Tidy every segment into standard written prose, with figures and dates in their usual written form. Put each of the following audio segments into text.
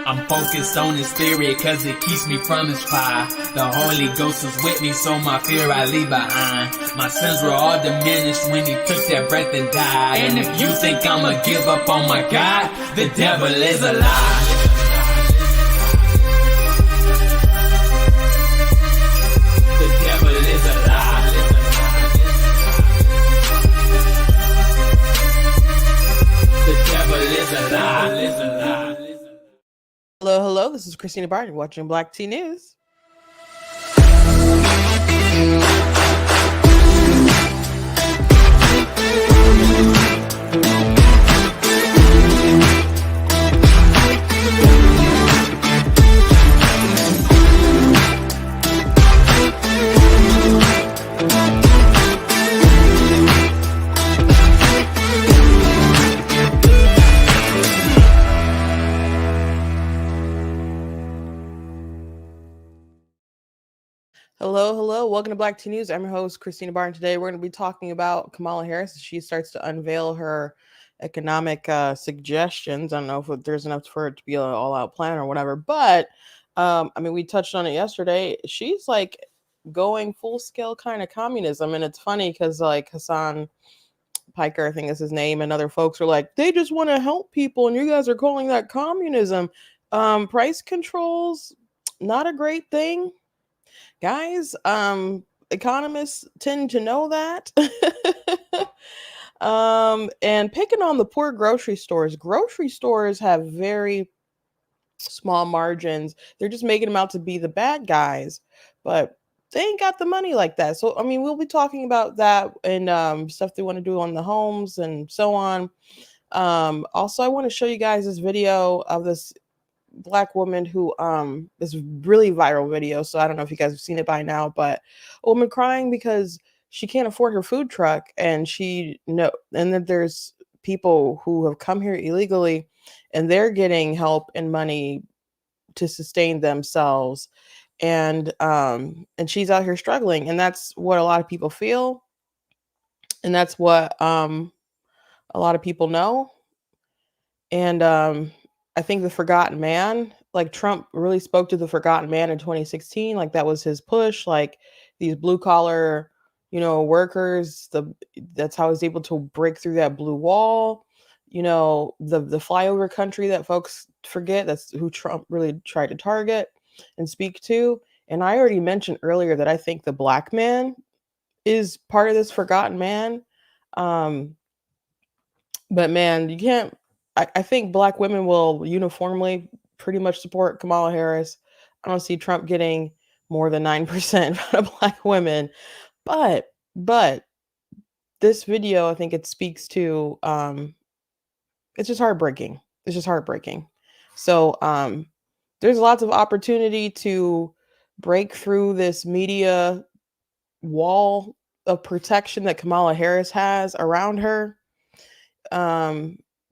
I'm focused on his spirit cause it keeps me from his fire. The Holy Ghost was with me, so my fear I leave behind. My sins were all diminished when he took that breath and died. And if you think I'ma give up on my God, the devil is a lie. The devil is a lie. The devil is a lie. Hello, this is Christina Barton watching Black T News. Hello. Welcome to Black T News. I'm your host, Christina Barton. Today, we're going to be talking about Kamala Harris as she starts to unveil her economic suggestions. I don't know if there's enough for it to be an all-out plan or whatever, but we touched on it yesterday. She's like going full-scale kind of communism, and it's funny because like Hassan Piker, I think is his name, and other folks are like, they just want to help people, and you guys are calling that communism. Price controls, not a great thing. Guys, economists tend to know that. And picking on the poor grocery stores have very small margins. They're just making them out to be the bad guys, but they ain't got the money like that. So, we'll be talking about that and stuff they want to do on the homes and so on. Also, I want to show you guys this video of this Black woman who is really viral video, so I don't know if you guys have seen it by now, but a woman crying because she can't afford her food truck, and that there's people who have come here illegally and they're getting help and money to sustain themselves, and she's out here struggling, and that's what a lot of people feel, and that's what a lot of people know. And I think the forgotten man, like Trump really spoke to the forgotten man in 2016. Like that was his push, like these blue collar, workers, that's how he's able to break through that blue wall. The flyover country that folks forget, that's who Trump really tried to target and speak to. And I already mentioned earlier that I think the Black man is part of this forgotten man. But man, you can't. I think Black women will uniformly pretty much support Kamala Harris. I don't see Trump getting more than 9% of Black women. But this video, I think it speaks to it's just heartbreaking. So there's lots of opportunity to break through this media wall of protection that Kamala Harris has around her.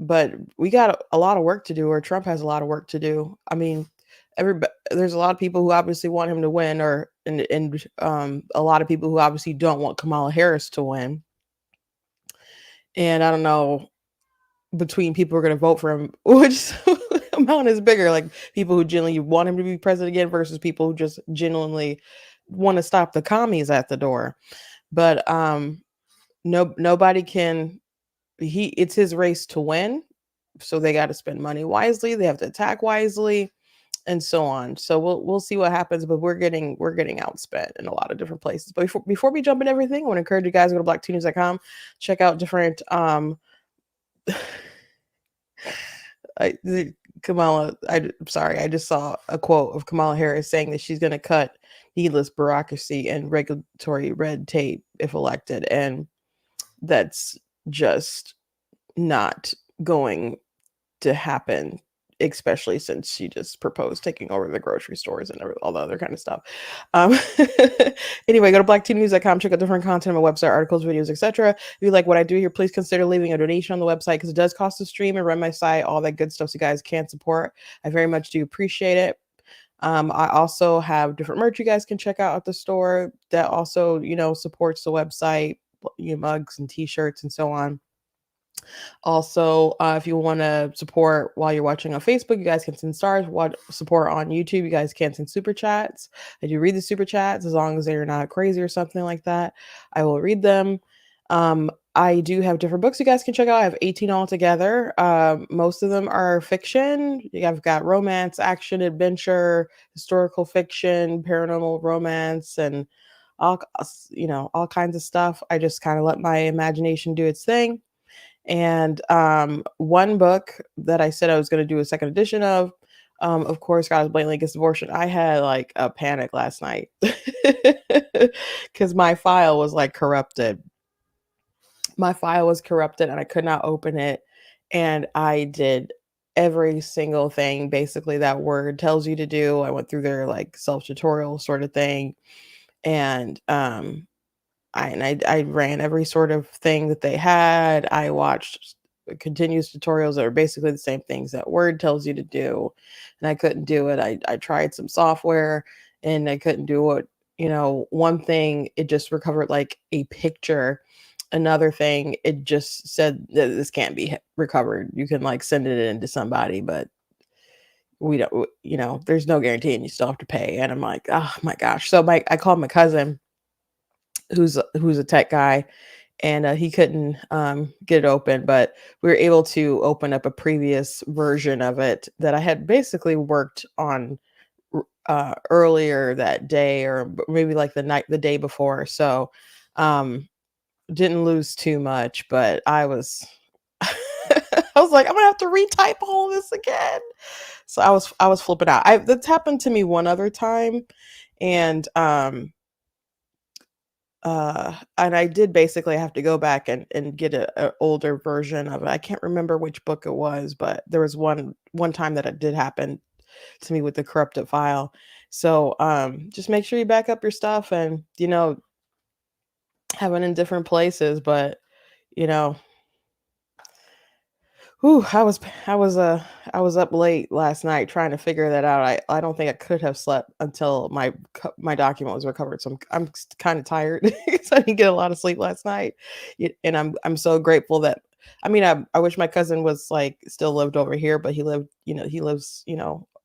But we got a lot of work to do, or Trump has a lot of work to do. There's a lot of people who obviously want him to win, and a lot of people who obviously don't want Kamala Harris to win. And I don't know between people who are going to vote for him, which amount is bigger, like people who genuinely want him to be president again versus people who just genuinely want to stop the commies at the door. But nobody can. It's his race to win, so they got to spend money wisely, they have to attack wisely, and so on. So we'll see what happens, but we're getting outspent in a lot of different places. But before we jump into everything, I want to encourage you guys to go to blacktnews.com, check out different Kamala, I'm sorry, I just saw a quote of Kamala Harris saying that she's going to cut needless bureaucracy and regulatory red tape if elected, and that's just not going to happen, especially since she just proposed taking over the grocery stores and all the other kind of stuff. Anyway, go to blacktnews.com, check out different content on my website, articles, videos, etc. If you like what I do here, please consider leaving a donation on the website, because it does cost to stream and run my site, all that good stuff, so you guys can support. I very much do appreciate it. I also have different merch you guys can check out at the store that also, supports the website, mugs and t-shirts and so on. Also, if you want to support while you're watching on Facebook, you guys can send stars. Watch support on YouTube, you guys can send super chats. I do read the super chats as long as they're not crazy or something like that. I will read them. I do have different books you guys can check out. I have 18 altogether. Most of them are fiction. I've got romance, action, adventure, historical fiction, paranormal romance, and all all kinds of stuff. I just kind of let my imagination do its thing. And one book that I said I was going to do a second edition of course, God is blatantly against abortion. I had like a panic last night because my file was like corrupted. My file was corrupted and I could not open it. And I did every single thing basically that Word tells you to do. I went through their like self tutorial sort of thing. And I ran every sort of thing that they had. I watched continuous tutorials that are basically the same things that Word tells you to do, and I couldn't do it. I tried some software and I couldn't do it. One thing, it just recovered like a picture. Another thing, it just said that this can't be recovered. You can like send it in to somebody, but we don't, there's no guarantee and you still have to pay. And I'm like, oh my gosh. So I called my cousin who's a tech guy, and he couldn't get it open, but we were able to open up a previous version of it that I had basically worked on earlier that day, or maybe like the day before. So didn't lose too much, but I was I was like, I'm gonna have to retype all of this again. So I was flipping out. That's happened to me one other time, and and I did basically have to go back and get a older version of it. I can't remember which book it was, but there was one time that it did happen to me with the corrupted file. So just make sure you back up your stuff and have it in different places. But you know Whew, I was up late last night trying to figure that out. I don't think I could have slept until my document was recovered. So I'm kind of tired because I didn't get a lot of sleep last night. And I'm so grateful that, I mean, I wish my cousin was like still lived over here, but he lives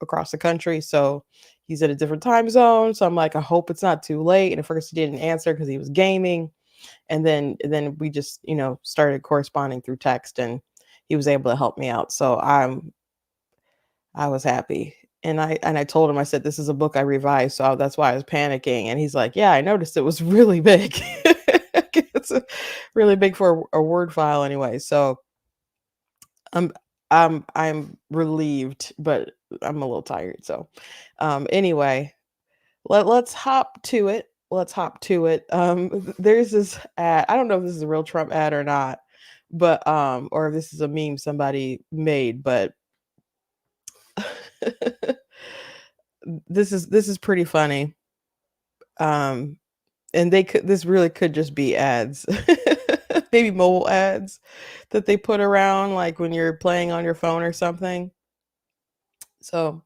across the country, so he's in a different time zone. So I'm like, I hope it's not too late. And at first he didn't answer because he was gaming, and then we just started corresponding through text, and he was able to help me out. So I was happy. And I told him, I said, this is a book I revised, so that's why I was panicking. And he's like, yeah, I noticed it was really big. It's really big for a Word file anyway. So I'm I'm relieved, but I'm a little tired. So anyway, let's hop to it. Let's hop to it. There's this ad. I don't know if this is a real Trump ad or not, but or if this is a meme somebody made, but this is pretty funny. And this really could just be ads. Maybe mobile ads that they put around like when you're playing on your phone or something. So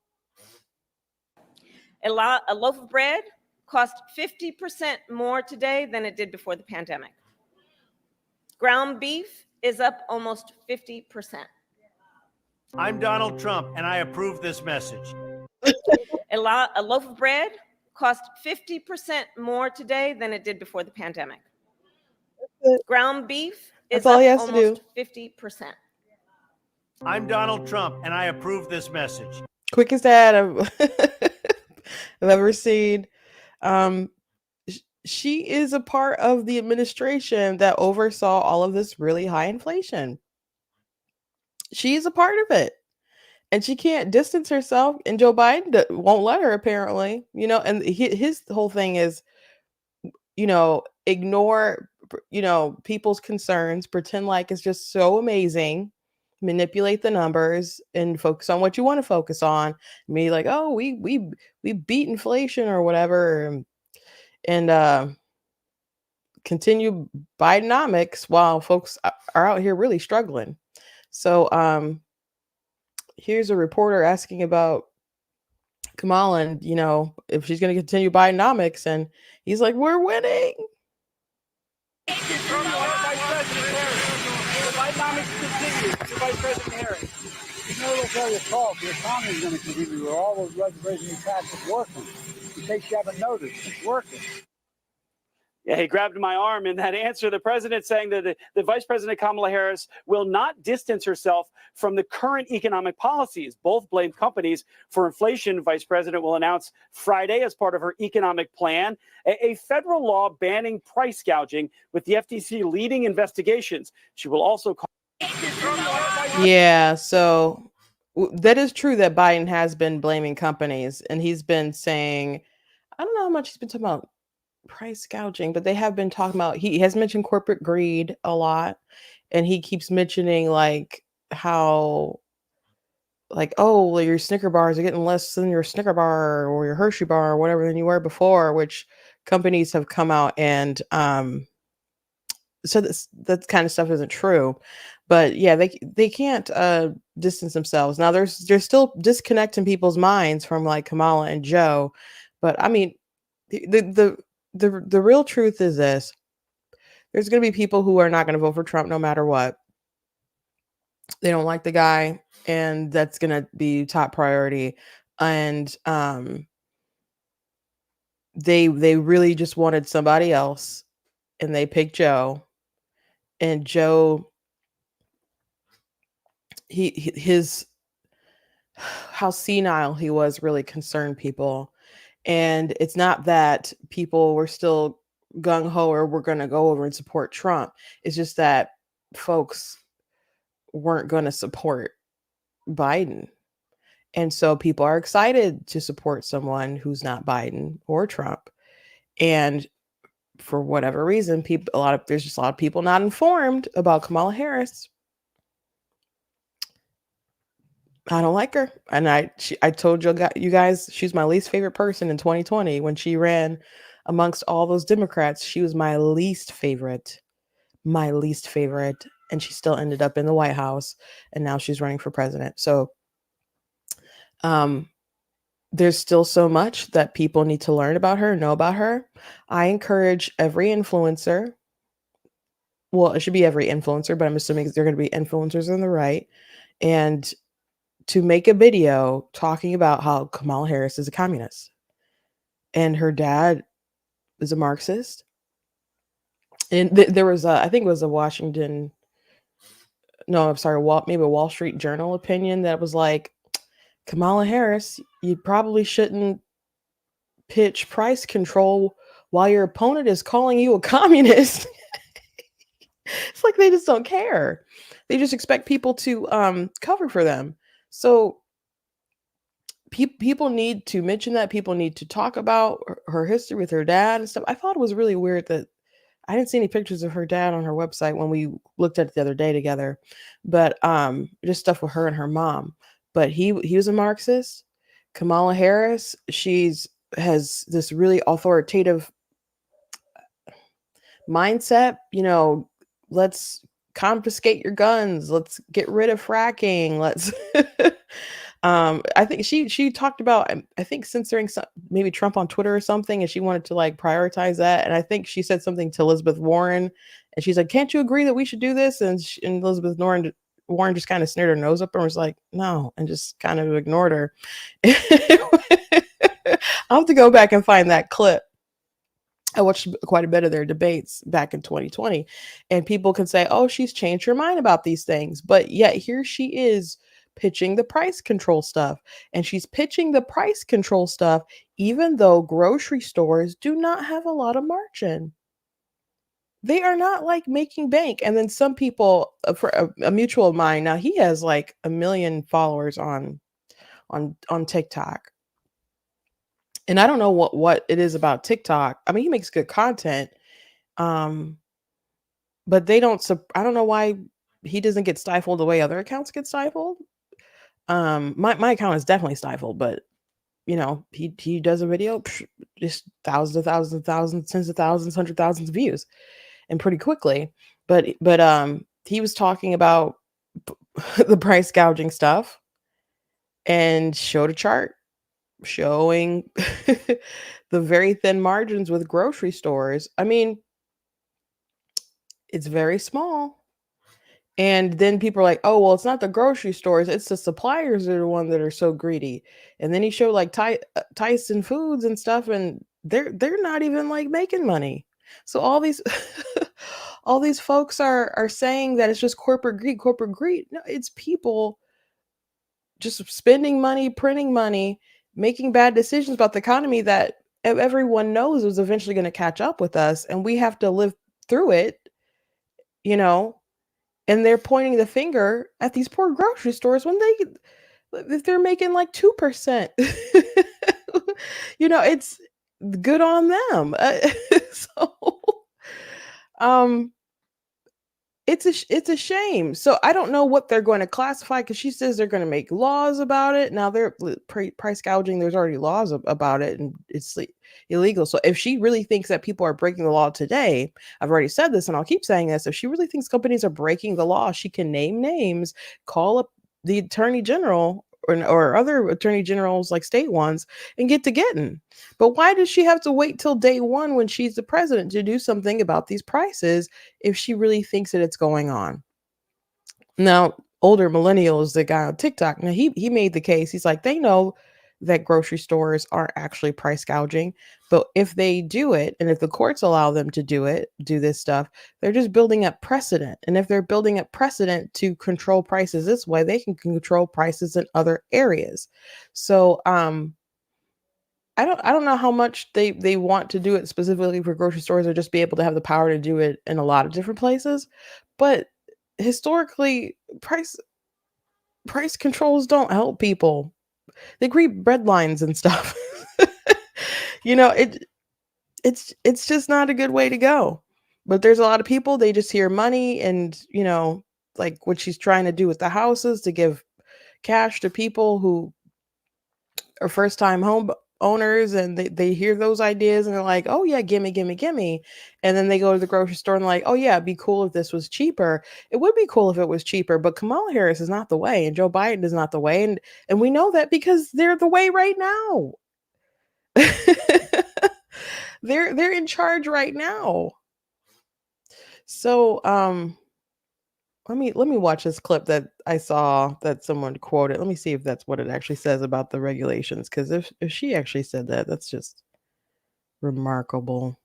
a loaf of bread cost 50% more today than it did before the pandemic. Ground beef is up almost 50%. I'm Donald Trump, and I approve this message. A loaf of bread cost 50% more today than it did before the pandemic. Ground beef is up almost 50%. I'm Donald Trump, and I approve this message. Quickest ad I've ever seen. She is a part of the administration that oversaw all of this really high inflation. She's a part of it. And she can't distance herself, and Joe Biden won't let her, apparently. And his whole thing is, ignore, people's concerns, pretend like it's just so amazing, manipulate the numbers, and focus on what you want to focus on. Me like, oh, we beat inflation or whatever, and continue Bidenomics while folks are out here really struggling. So, here's a reporter asking about Kamala and, if she's going to continue Bidenomics, and he's like, we're winning. Bidenomics Vice President Harris. You know that's all your fault. The economy is going to continue with all those reservation taxes working. In case you haven't noticed, it's working. Yeah, he grabbed my arm in that answer. The president saying that the Vice President Kamala Harris will not distance herself from the current economic policies. Both blame companies for inflation. Vice President will announce Friday as part of her economic plan a federal law banning price gouging, with the FTC leading investigations. She will also call. Yeah, so that is true that Biden has been blaming companies, and he's been saying, I don't know how much he's been talking about price gouging, but they have been talking about, he has mentioned corporate greed a lot, and he keeps mentioning like how, like, oh, well, your Snicker bars are getting less than your Snicker bar or your Hershey bar or whatever than you were before, which companies have come out and so that kind of stuff isn't true. But yeah, they can't distance themselves. Now there's still disconnect in people's minds from like Kamala and Joe, but I mean the real truth is this: there's going to be people who are not going to vote for Trump no matter what. They don't like the guy, and that's going to be top priority. And they really just wanted somebody else, and they picked Joe. And Joe, his how senile he was really concerned people. And it's not that people were still gung-ho or we're going to go over and support Trump. It's just that folks weren't going to support Biden. And so people are excited to support someone who's not Biden or Trump. And for whatever reason, there's just a lot of people not informed about Kamala Harris. I don't like her. And I told you guys, she's my least favorite person in 2020. When she ran amongst all those Democrats, she was my least favorite. And she still ended up in the White House, and now she's running for president. So there's still so much that people need to learn about her, know about her. I encourage every influencer. Well, it should be every influencer, but I'm assuming they're going to be influencers on the right. And to make a video talking about how Kamala Harris is a communist and her dad is a Marxist. And there was I think it was a Wall Street Journal opinion that was like, Kamala Harris, you probably shouldn't pitch price control while your opponent is calling you a communist. It's like they just don't care. They just expect people to cover for them. So people need to mention that. People need to talk about her history with her dad and stuff. I thought it was really weird that I didn't see any pictures of her dad on her website when we looked at it the other day together, but just stuff with her and her mom. But he was a Marxist. Kamala Harris, has this really authoritative mindset. You know, let's confiscate your guns. Let's get rid of fracking. Let's. I think she talked about, I think, censoring maybe Trump on Twitter or something, and she wanted to like prioritize that. And I think she said something to Elizabeth Warren, and she's like, "Can't you agree that we should do this?" And Elizabeth Warren just kind of sneered her nose up and was like, "No," and just kind of ignored her. I'll have to go back and find that clip. I watched quite a bit of their debates back in 2020, and people can say, "Oh, she's changed her mind about these things," but yet here she is pitching the price control stuff. And she's pitching the price control stuff even though grocery stores do not have a lot of margin. They are not like making bank. And then some people, for a mutual of mine, now he has like 1 million followers on TikTok. And I don't know what it is about TikTok. I mean, he makes good content. But they don't, I don't know why he doesn't get stifled the way other accounts get stifled. My account is definitely stifled, but you know, he does a video, just thousands, tens of thousands, 100,000 views, and pretty quickly. But he was talking about the price gouging stuff and showed a chart showing the very thin margins with grocery stores. I mean, it's very small. And then people are like, oh, well, it's not the grocery stores, it's the suppliers that are the one that are so greedy. And then he showed like Tyson Foods and stuff, and they're not even like making money. So all these all these folks are saying that it's just corporate greed, corporate greed. No, it's people just spending money, printing money, making bad decisions about the economy that everyone knows is eventually going to catch up with us, and we have to live through it, you know. And they're pointing the finger at these poor grocery stores when if they're making like 2%. It's good on them. So um it's a shame. So I don't know what they're going to classify, because she says they're going to make laws about it. Now they're price gouging. There's already laws about it, and it's illegal. So if she really thinks that people are breaking the law today, I've already said this and I'll keep saying this, if she really thinks companies are breaking the law, she can name names, call up the attorney general or other attorney generals, like state ones, and get to getting. But why does she have to wait till day one when she's the president to do something about these prices if she really thinks that it's going on? Now, older millennials, the guy on TikTok, now he made the case. He's like, they know that grocery stores aren't actually price gouging, but if they do it, and if the courts allow them to do this stuff, they're just building up precedent. And if they're building up precedent to control prices this way, they can control prices in other areas. So I don't know how much they want to do it specifically for grocery stores, or just be able to have the power to do it in a lot of different places. But historically, price controls don't help people. They create bread lines and stuff. It's just not a good way to go. But there's a lot of people, they just hear money, and like what she's trying to do with the houses, to give cash to people who are first time home owners, and they hear those ideas and they're like, oh yeah, gimme. And then they go to the grocery store and like, oh yeah, it'd be cool if this was cheaper. It would be cool if it was cheaper, but Kamala Harris is not the way, and Joe Biden is not the way, and we know that because they're the way right now. They're in charge right now. So let me watch this clip that I saw that someone quoted. Let me see if that's what it actually says about the regulations, because if she actually said that, that's just remarkable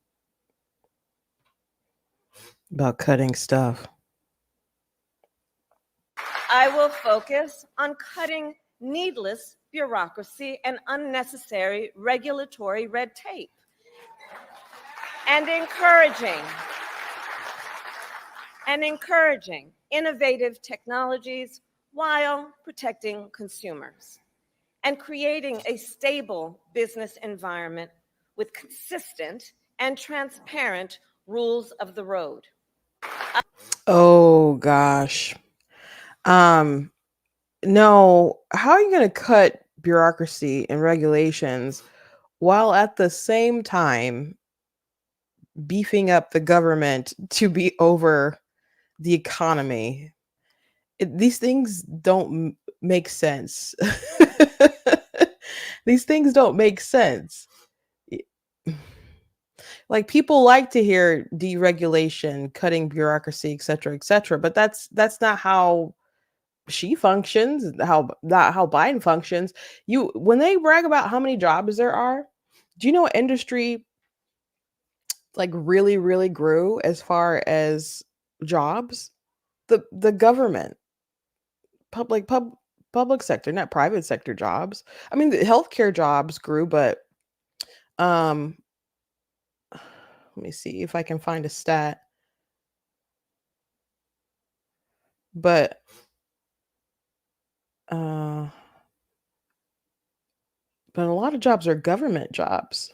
about cutting stuff. I will focus on cutting needless bureaucracy and unnecessary regulatory red tape, and encouraging innovative technologies while protecting consumers, and creating a stable business environment with consistent and transparent rules of the road. Oh gosh. No, how are you going to cut bureaucracy and regulations while at the same time beefing up the government to be over the economy? These things don't make sense. These things don't make sense. Like, people like to hear deregulation, cutting bureaucracy, etc., but that's not how she functions, not how Biden functions. When they brag about how many jobs there are, do you know what industry like really, really grew as far as jobs? The government, public sector, not private sector jobs. I mean, the healthcare jobs grew, but let me see if I can find a stat. But a lot of jobs are government jobs.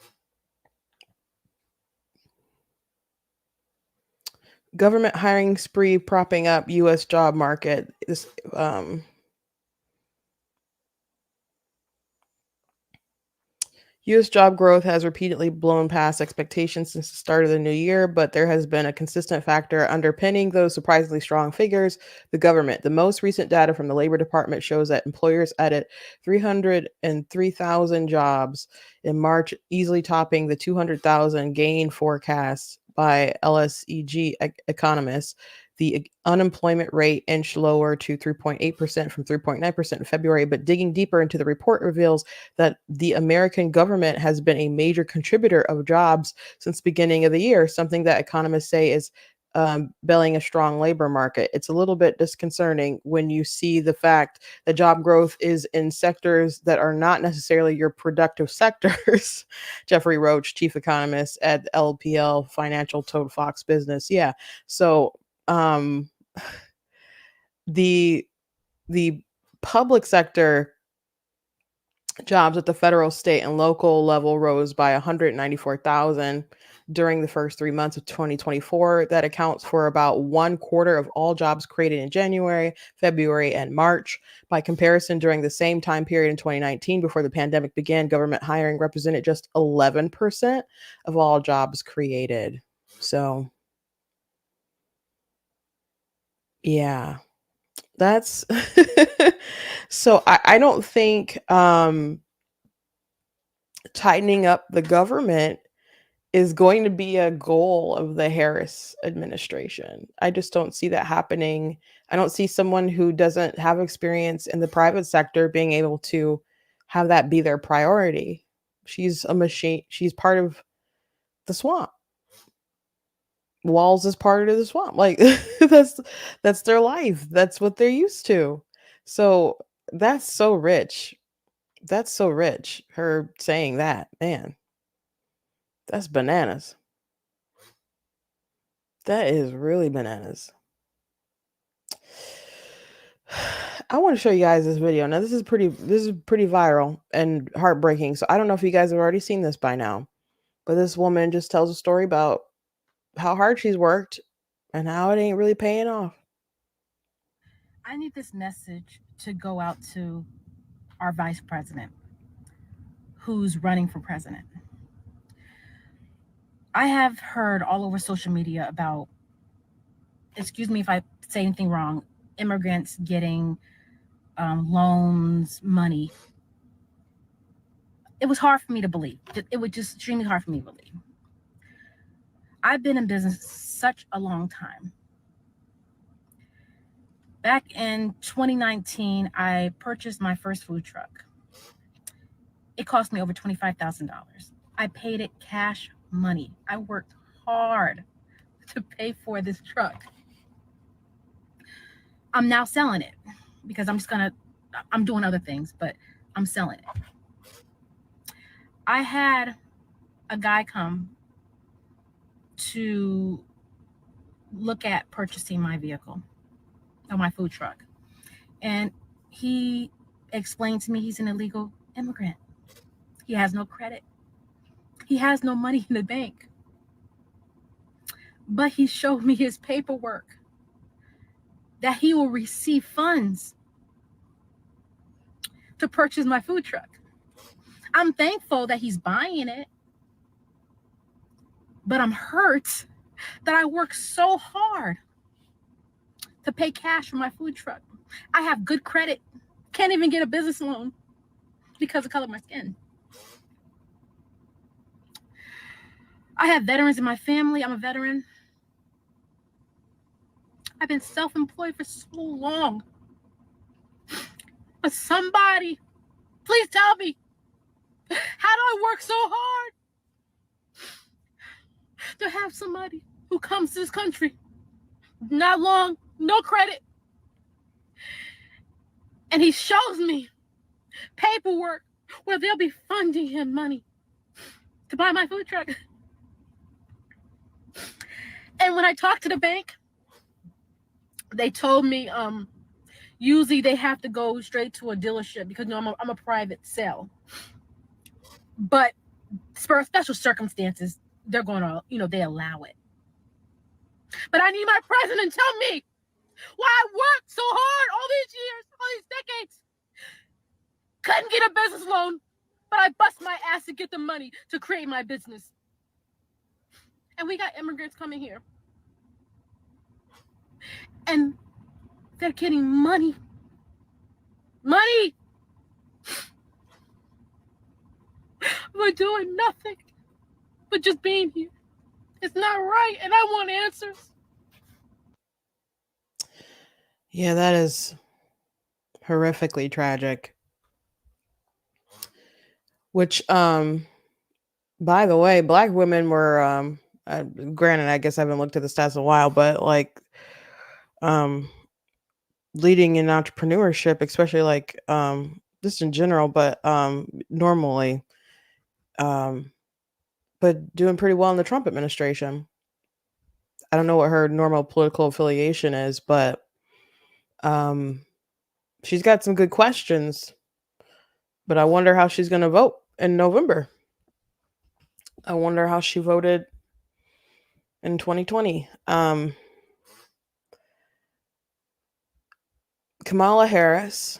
Government hiring spree propping up U.S. job market. U.S. job growth has repeatedly blown past expectations since the start of the new year, but there has been a consistent factor underpinning those surprisingly strong figures: the government. The most recent data from the Labor Department shows that employers added 303,000 jobs in March, easily topping the 200,000 gain forecast by LSEG economists. the unemployment rate inched lower to 3.8% from 3.9% in February. But digging deeper into the report reveals that the American government has been a major contributor of jobs since the beginning of the year, something that economists say is belling a strong labor market. It's a little bit disconcerting when you see the fact that job growth is in sectors that are not necessarily your productive sectors. Jeffrey Roach, chief economist at LPL Financial, told Fox Business. Yeah. So the public sector jobs at the federal, state, and local level rose by 194,000 during the first 3 months of 2024. That accounts for about 1/4 of all jobs created in January, February, and March. By comparison, during the same time period in 2019, before the pandemic began, government hiring represented just 11% of all jobs created. So, yeah, that's so I don't think tightening up the government is going to be a goal of the Harris administration. I just don't see that happening. I don't see someone who doesn't have experience in the private sector being able to have that be their priority. She's a machine. She's part of the swamp. Walls is part of the swamp. Like that's their life. That's what they're used to. So that's so rich. That's so rich. Her saying that, man. That's bananas. That is really bananas. I want to show you guys this video. Now this is pretty viral and heartbreaking. So I don't know if you guys have already seen this by now. But this woman just tells a story about how hard she's worked and how it ain't really paying off. I need this message to go out to our vice president who's running for president. I have heard all over social media about, excuse me if I say anything wrong, immigrants getting loans, money. It was hard for me to believe. It was just extremely hard for me to believe. I've been in business such a long time. Back in 2019, I purchased my first food truck. It cost me over $25,000. I paid it cash money. I worked hard to pay for this truck. I'm now selling it because I'm doing other things, but I'm selling it. I had a guy come to look at purchasing my vehicle or my food truck. And he explained to me he's an illegal immigrant. He has no credit. He has no money in the bank. But he showed me his paperwork that he will receive funds to purchase my food truck. I'm thankful that he's buying it, but I'm hurt that I worked so hard to pay cash for my food truck. I have good credit, can't even get a business loan because of the color of my skin. I have veterans in my family. I'm a veteran. I've been self-employed for so long. But somebody, please tell me, how do I work so hard to have somebody who comes to this country, not long, no credit, and he shows me paperwork where they'll be funding him money to buy my food truck. And when I talked to the bank, they told me usually they have to go straight to a dealership because I'm a private sale. But for special circumstances, they're going to, they allow it. But I need my president to tell me why I worked so hard all these years, all these decades. Couldn't get a business loan, but I bust my ass to get the money to create my business. And we got immigrants coming here. And they're getting money. Money! We're doing nothing but just being here. It's not right, and I want answers. Yeah, that is horrifically tragic. Which, by the way, black women were, granted, I guess I haven't looked at the stats in a while, but like, um, leading in entrepreneurship, especially like, just in general, but normally, um, but doing pretty well in the Trump administration. I don't know what her normal political affiliation is, but um, she's got some good questions. But I wonder how she's going to vote in November. I wonder how she voted in 2020. Kamala Harris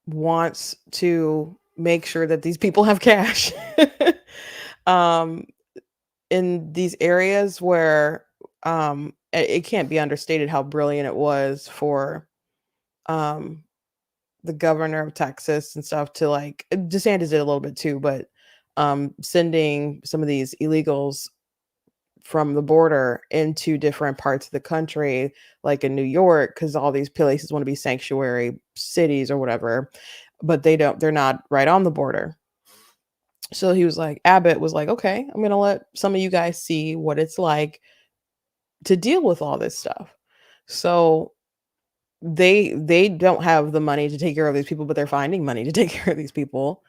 wants to make sure that these people have cash. um, in these areas where it can't be understated how brilliant it was for um, the governor of Texas and stuff to like DeSantis did a little bit too, but sending some of these illegals from the border into different parts of the country, like in New York, because all these places want to be sanctuary cities or whatever, but they're not right on the border. So he was like, Abbott was like, okay, I'm gonna let some of you guys see what it's like to deal with all this stuff. So they don't have the money to take care of these people, but they're finding money to take care of these people.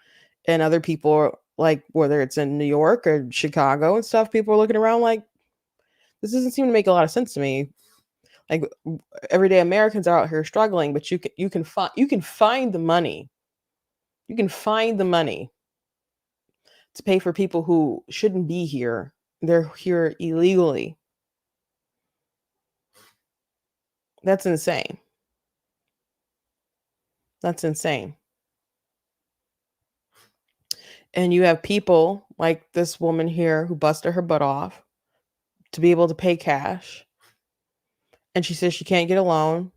And other people, like whether it's in New York or Chicago and stuff, people are looking around like, this doesn't seem to make a lot of sense to me. Like everyday Americans are out here struggling, but you can find the money. You can find the money to pay for people who shouldn't be here. They're here illegally. That's insane. That's insane. And you have people like this woman here who busted her butt off to be able to pay cash. And she says she can't get a loan.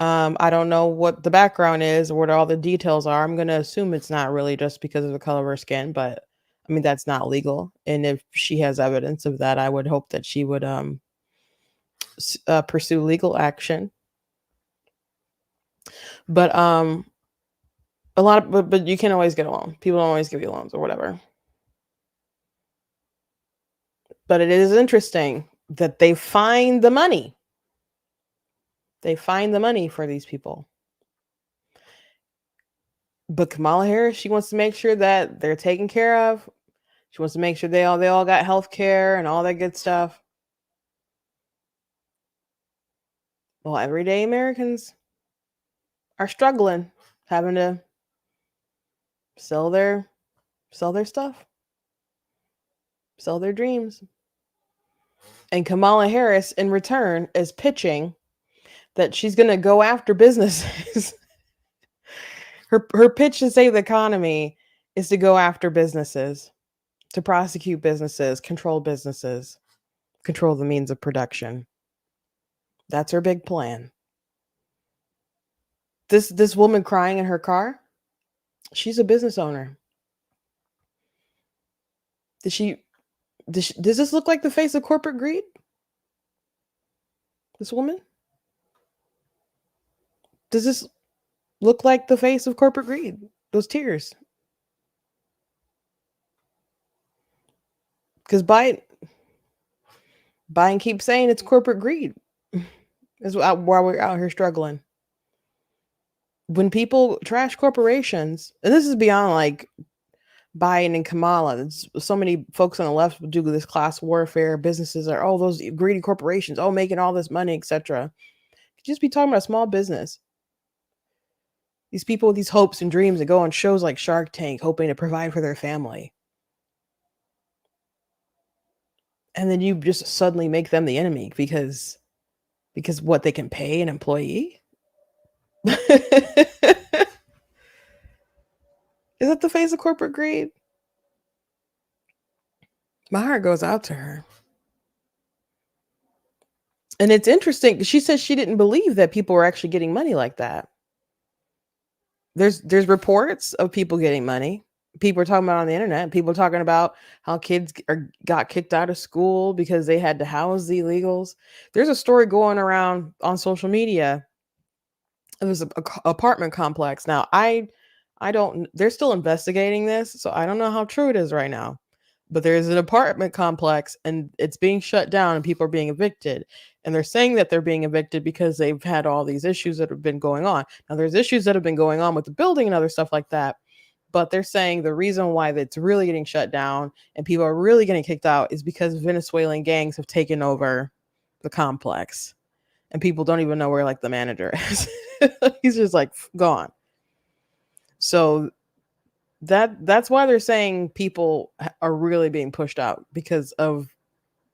I don't know what the background is or what all the details are. I'm going to assume it's not really just because of the color of her skin, but I mean, that's not legal. And if she has evidence of that, I would hope that she would pursue legal action. But a lot of, but you can't always get a loan. People don't always give you loans or whatever. But it is interesting that they find the money. They find the money for these people. But Kamala Harris, she wants to make sure that they're taken care of. She wants to make sure they all got health care and all that good stuff. Well, everyday Americans are struggling, having to sell their stuff, sell their dreams. And Kamala Harris, in return, is pitching that she's going to go after businesses. her pitch to save the economy is to go after businesses, to prosecute businesses, control the means of production. That's her big plan. This woman crying in her car, she's a business owner. Does this look like the face of corporate greed? This woman? Does this look like the face of corporate greed? Those tears. Because Biden keeps saying it's corporate greed. Is why we're out here struggling. When people trash corporations, and this is beyond like Biden and Kamala. So many folks on the left will do this class warfare. Businesses are, those greedy corporations, making all this money, etc. Just be talking about a small business. These people with these hopes and dreams that go on shows like Shark Tank, hoping to provide for their family. And then you just suddenly make them the enemy because what, they can pay an employee? Is that the face of corporate greed? My heart goes out to her. And it's interesting. She says she didn't believe that people were actually getting money like that. There's reports of people getting money. people are talking about on the internet. People are talking about how kids got kicked out of school because they had to house the illegals. There's a story going around on social media. It was a apartment complex. Now, I don't. They're still investigating this, so I don't know how true it is right now. But there's an apartment complex, and it's being shut down, and people are being evicted. And they're saying that they're being evicted because they've had all these issues that have been going on. Now, there's issues that have been going on with the building and other stuff like that. But they're saying the reason why that's really getting shut down and people are really getting kicked out is because Venezuelan gangs have taken over the complex, and people don't even know where like the manager is. He's just like gone. So that's why they're saying people are really being pushed out because of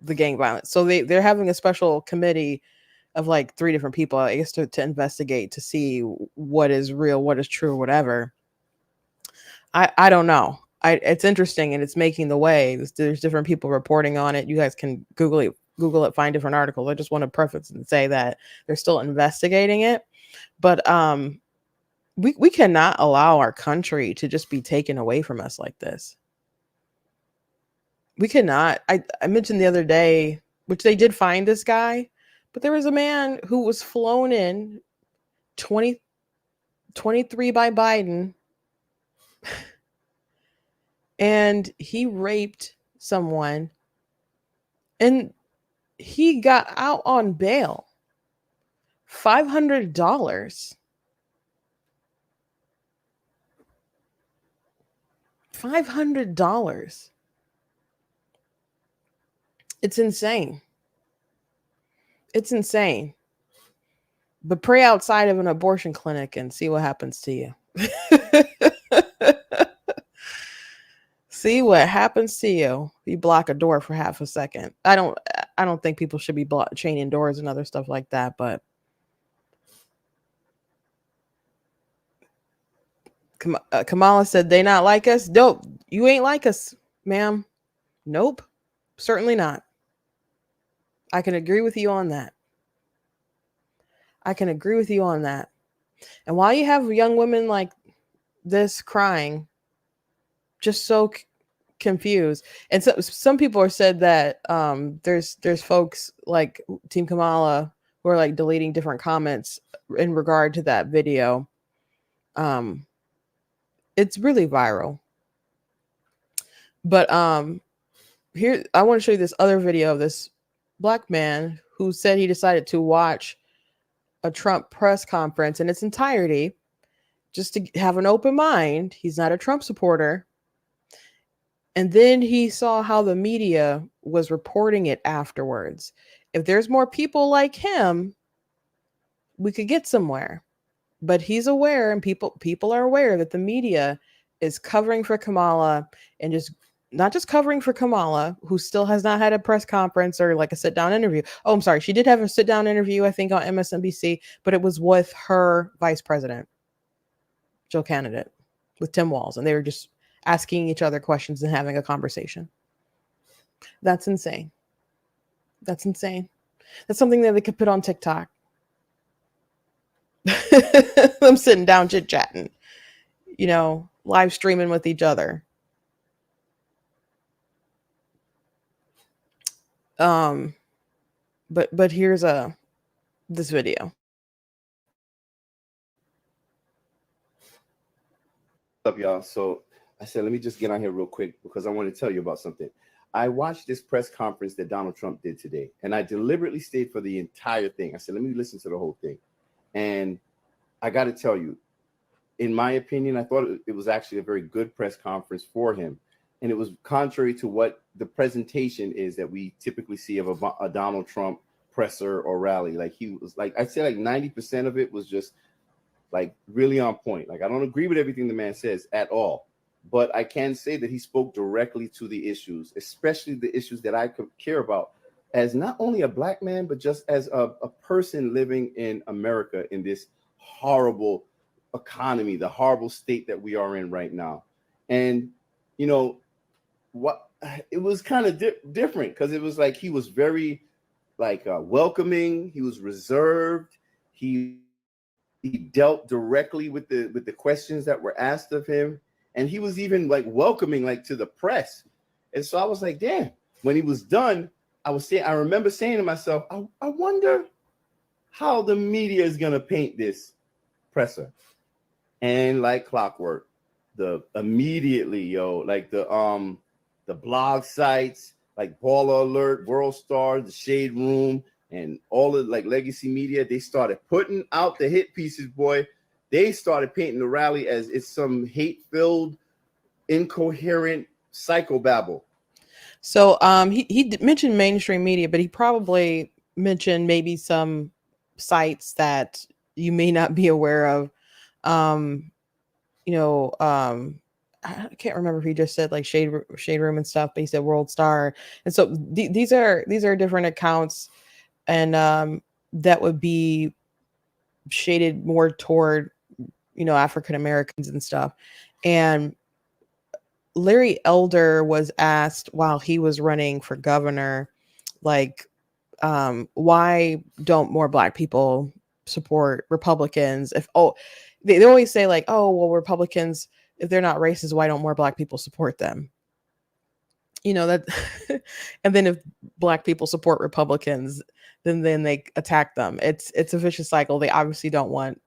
the gang violence. So they're having a special committee of like 3 different people, I guess, to investigate, to see what is real, what is true, whatever. I don't know. It's interesting, and it's making the way. There's different people reporting on it. You guys can Google it, find different articles. I just want to preface and say that they're still investigating it, but we cannot allow our country to just be taken away from us like this. We cannot. I mentioned the other day, which they did find this guy, but there was a man who was flown in 23 by Biden, and he raped someone, and he got out on bail. $500. $500. It's insane. It's insane. But pray outside of an abortion clinic and see what happens to you. See what happens to you. You block a door for half a second. I don't think people should be chaining doors and other stuff like that, but Kamala said they not like us. Nope, you ain't like us, ma'am. Nope, certainly not. I can agree with you on that. I can agree with you on that. And while you have young women like this crying, just so confused, and so some people are said that there's folks like Team Kamala who are like deleting different comments in regard to that video. It's really viral. But here I want to show you this other video of this black man who said he decided to watch a Trump press conference in its entirety just to have an open mind. He's not a Trump supporter. And then he saw how the media was reporting it afterwards. If there's more people like him, we could get somewhere. But he's aware, and people are aware that the media is covering for Kamala, and just not just covering for Kamala, who still has not had a press conference or like a sit-down interview. Oh, I'm sorry. She did have a sit-down interview, I think, on MSNBC, but it was with her vice president, Joe Candidate, with Tim Walz, and they were just asking each other questions and having a conversation. That's insane. That's insane. That's something that they could put on TikTok. Them sitting down chit-chatting, live streaming with each other. But here's this video. What's up, y'all? So I said, let me just get on here real quick because I want to tell you about something. I watched this press conference that Donald Trump did today, and I deliberately stayed for the entire thing. I said, let me listen to the whole thing. And I got to tell you, in my opinion, I thought it was actually a very good press conference for him. And it was contrary to what the presentation is that we typically see of a Donald Trump presser or rally. Like, he was like, I'd say like 90% of it was just like really on point. Like, I don't agree with everything the man says at all, but I can say that he spoke directly to the issues, especially the issues that I could care about as not only a black man, but just as a person living in America in this horrible economy, the horrible state that we are in right now. And, what it was kind of different because it was like he was very like welcoming. He was reserved. He dealt directly with the questions that were asked of him. and he was even like welcoming like to the press. And so I was like, damn. When he was done, I remember saying to myself, I wonder how the media is gonna paint this presser. And like clockwork, immediately, like the blog sites like Baller Alert, World Star, the Shade Room, and all of like legacy media, they started putting out the hit pieces, boy. They started painting the rally as it's some hate-filled, incoherent psychobabble. So he mentioned mainstream media, but he probably mentioned maybe some sites that you may not be aware of. I can't remember if he just said like Shade Room and stuff, but he said World Star. And so these are different accounts, and that would be shaded more toward, African Americans and stuff. And Larry Elder was asked while he was running for governor, like, why don't more Black people support Republicans? They always say like, oh, well, Republicans, if they're not racist, why don't more Black people support them? That, and then if Black people support Republicans, then they attack them. It's a vicious cycle. They obviously don't want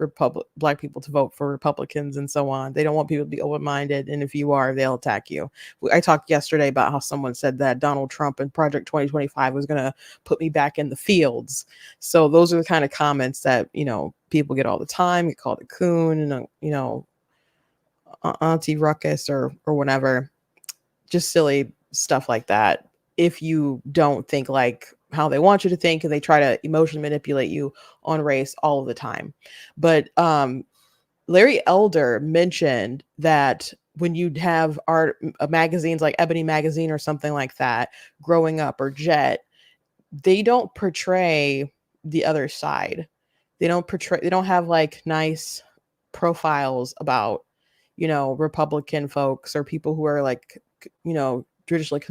Black people to vote for Republicans and so on. They don't want people to be open-minded, and if you are, they'll attack you. I talked yesterday about how someone said that Donald Trump and Project 2025 was going to put me back in the fields. So those are the kind of comments that people get all the time. Get called a coon and Auntie Ruckus or whatever. Just silly stuff like that. If you don't think like how they want you to think, and they try to emotionally manipulate you on race all of the time. But Larry Elder mentioned that when you'd have art magazines like Ebony Magazine or something like that growing up, or Jet, they don't portray the other side. They don't have like nice profiles about Republican folks or people who are like traditionally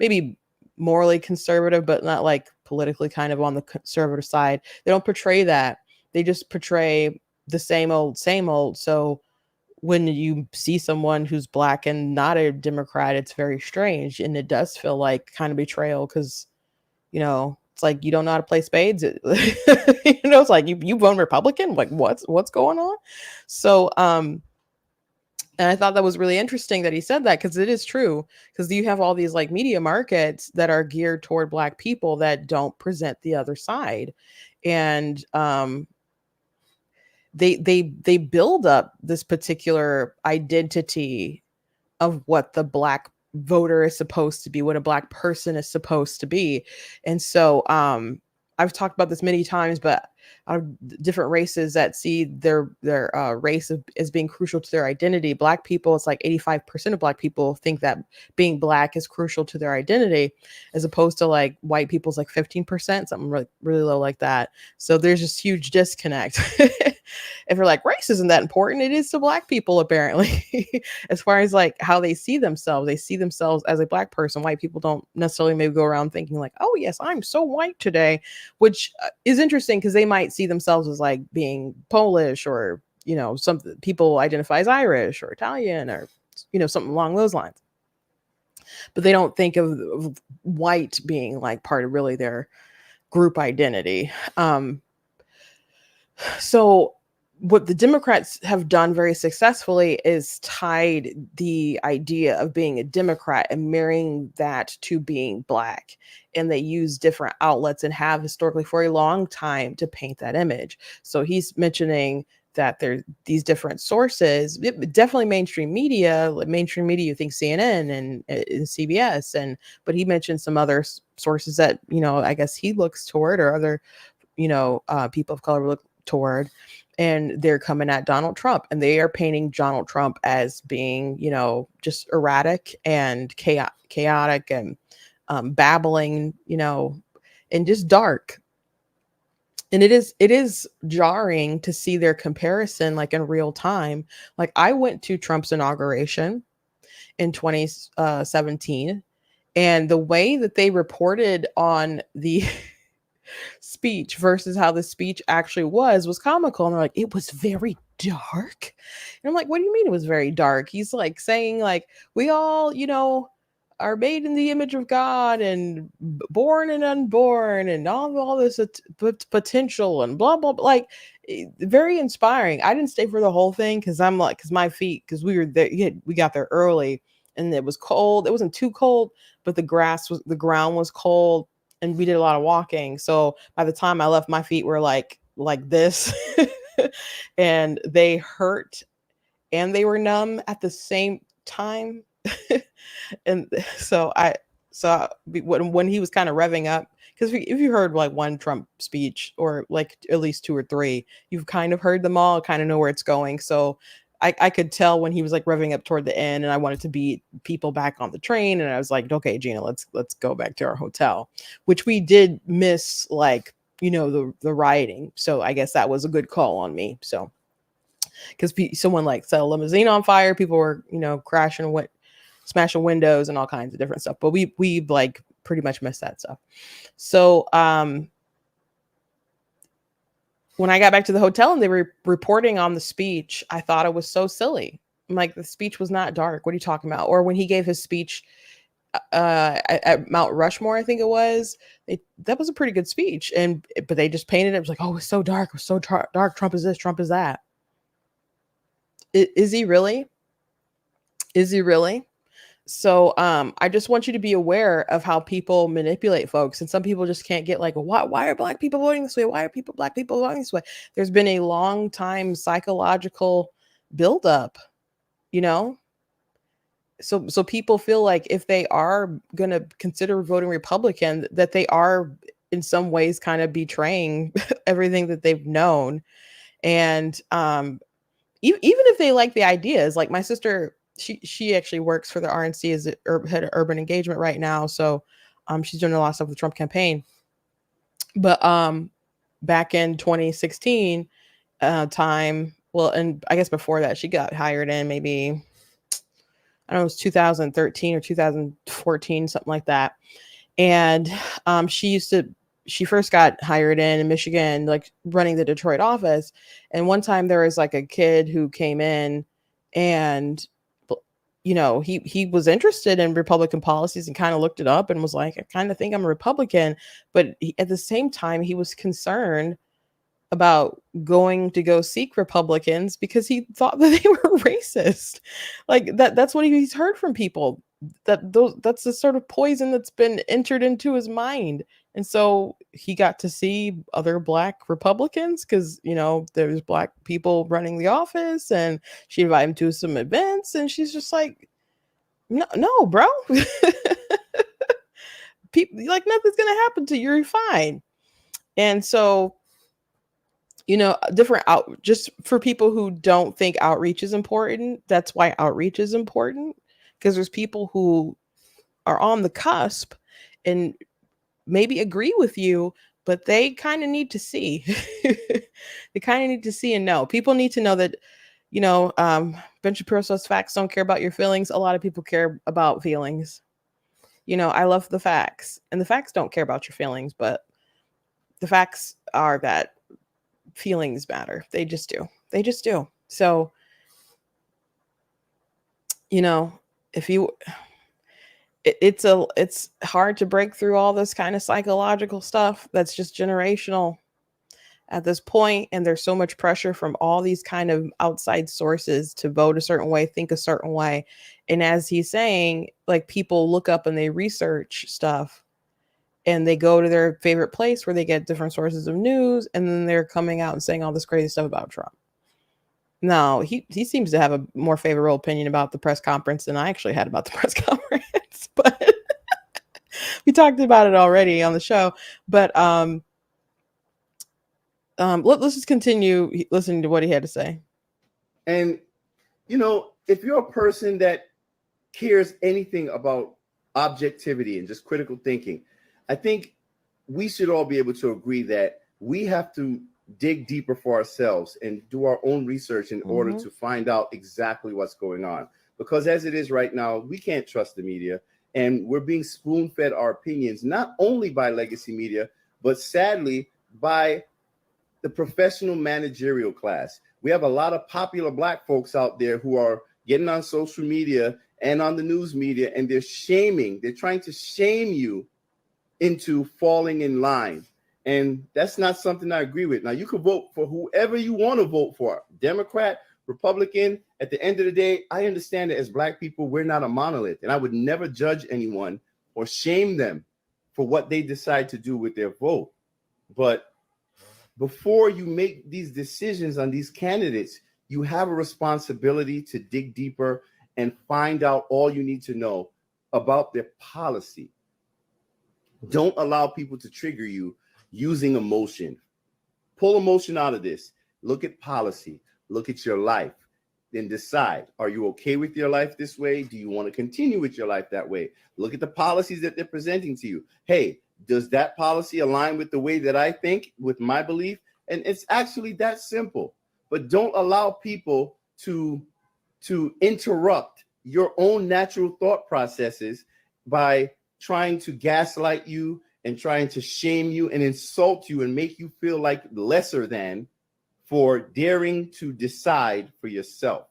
maybe morally conservative, but not like politically kind of on the conservative side. They don't portray that. They just portray the same old. So when you see someone who's Black and not a Democrat, it's very strange, and it does feel like kind of betrayal, because it's like you don't know how to play spades. It's like you vote Republican. Like what's going on? So and I thought that was really interesting that he said that, because it is true. Because you have all these like media markets that are geared toward Black people that don't present the other side, and they build up this particular identity of what the Black voter is supposed to be, what a Black person is supposed to be. And so I've talked about this many times, but out of different races that see their race as being crucial to their identity, Black people, it's like 85% of Black people think that being Black is crucial to their identity, as opposed to like white people's like 15%, something really, really low like that. So there's this huge disconnect. If you're like, race isn't that important, it is to Black people apparently. As far as like how they see themselves as a Black person. White people don't necessarily maybe go around thinking like, oh yes, I'm so white today, which is interesting, because they might see themselves as like being Polish, or some people identify as Irish or Italian, or something along those lines, but they don't think of white being like part of really their group identity. So what the Democrats have done very successfully is tied the idea of being a Democrat and marrying that to being Black. And they use different outlets and have historically for a long time to paint that image. So he's mentioning that there's these different sources, definitely mainstream media, you think CNN and CBS, but he mentioned some other sources that, I guess he looks toward, or other, people of color look toward, and they're coming at Donald Trump, and they are painting Donald Trump as being, just erratic and chaotic and babbling, and just dark. And it is jarring to see their comparison like in real time. Like I went to Trump's inauguration in 2017, and the way that they reported on the speech versus how the speech actually was comical. And they're like, it was very dark. And I'm like, what do you mean it was very dark? He's like saying like, we all, are made in the image of God and born and unborn and all this potential and blah, blah, blah. Like very inspiring. I didn't stay for the whole thing because my feet, because we were there, we got there early and it was cold. It wasn't too cold, but the ground was cold and we did a lot of walking. So by the time I left, my feet were like this and they hurt and they were numb at the same time. And when he was kind of revving up, because if you heard like one Trump speech or like at least two or three, you've kind of heard them all, kind of know where it's going. So I could tell when he was like revving up toward the end, and I wanted to beat people back on the train, and I was like, okay, Gina, let's go back to our hotel, which we did miss, like, the rioting. So I guess that was a good call on me. So because someone like set a limousine on fire, people were crashing, smashing windows and all kinds of different stuff. But we like pretty much missed that stuff. So when I got back to the hotel and they were reporting on the speech, I thought it was so silly. I'm like, the speech was not dark. What are you talking about? Or when he gave his speech at Mount Rushmore, I think it was, that was a pretty good speech. But they just painted it. It was like, oh, it's so dark. It was so dark. Trump is this, Trump is that. Is he really? Is he really? So I just want you to be aware of how people manipulate folks. And some people just can't get like, why are black people voting this way? Why are black people voting this way? There's been a long time psychological buildup, So people feel like if they are going to consider voting Republican, that they are in some ways kind of betraying everything that they've known. And even if they like the ideas, like my sister, she actually works for the RNC as head of urban engagement right now. So she's doing a lot of stuff with the Trump campaign. But back in 2016 and I guess before that, she got hired in maybe, I don't know, it was 2013 or 2014, something like that. And she first got hired in Michigan, like running the Detroit office. And one time there was like a kid who came in and, he was interested in Republican policies and kind of looked it up and was like, I kind of think I'm a Republican. But at the same time, he was concerned about going to go seek Republicans because he thought that they were racist. Like that's what he's heard from people, that's the sort of poison that's been entered into his mind. And so he got to see other black Republicans because, there's black people running the office, and she invited him to some events, and she's just like, no, bro. People, like, nothing's going to happen to you. You're fine. And so, just for people who don't think outreach is important, that's why outreach is important, because there's people who are on the cusp and maybe agree with you, but they kind of need to see. They kind of need to see and know. People need to know that, Ben Shapiro says facts don't care about your feelings. A lot of people care about feelings. I love the facts, and the facts don't care about your feelings, but the facts are that feelings matter. They just do. They just do. So, if you, it's hard to break through all this kind of psychological stuff that's just generational at this point, and there's so much pressure from all these kind of outside sources to vote a certain way, think a certain way. And as he's saying, like, people look up and they research stuff and they go to their favorite place where they get different sources of news, and then they're coming out and saying all this crazy stuff about Trump. Now, he seems to have a more favorable opinion about the press conference than I actually had about the press conference, but we talked about it already on the show. But let's just continue listening to what he had to say. And, if you're a person that cares anything about objectivity and just critical thinking, I think we should all be able to agree that we have to dig deeper for ourselves and do our own research in order to find out exactly what's going on. Because as it is right now, we can't trust the media, and we're being spoon-fed our opinions, not only by legacy media, but sadly by the professional managerial class. We have a lot of popular Black folks out there who are getting on social media and on the news media, and they're trying to shame you into falling in line. And that's not something I agree with. Now, you can vote for whoever you want to vote for, Democrat, Republican. At the end of the day, I understand that as Black people, we're not a monolith, and I would never judge anyone or shame them for what they decide to do with their vote. But before you make these decisions on these candidates, you have a responsibility to dig deeper and find out all you need to know about their policy. Don't allow people to trigger you using emotion. Pull emotion out of this. Look at policy. Look at your life. Then decide, are you okay with your life this way? Do you want to continue with your life that way? Look at the policies that they're presenting to you. Hey, does that policy align with the way that I think, with my belief? And it's actually that simple. But don't allow people to interrupt your own natural thought processes by trying to gaslight you and trying to shame you and insult you and make you feel like lesser than for daring to decide for yourself.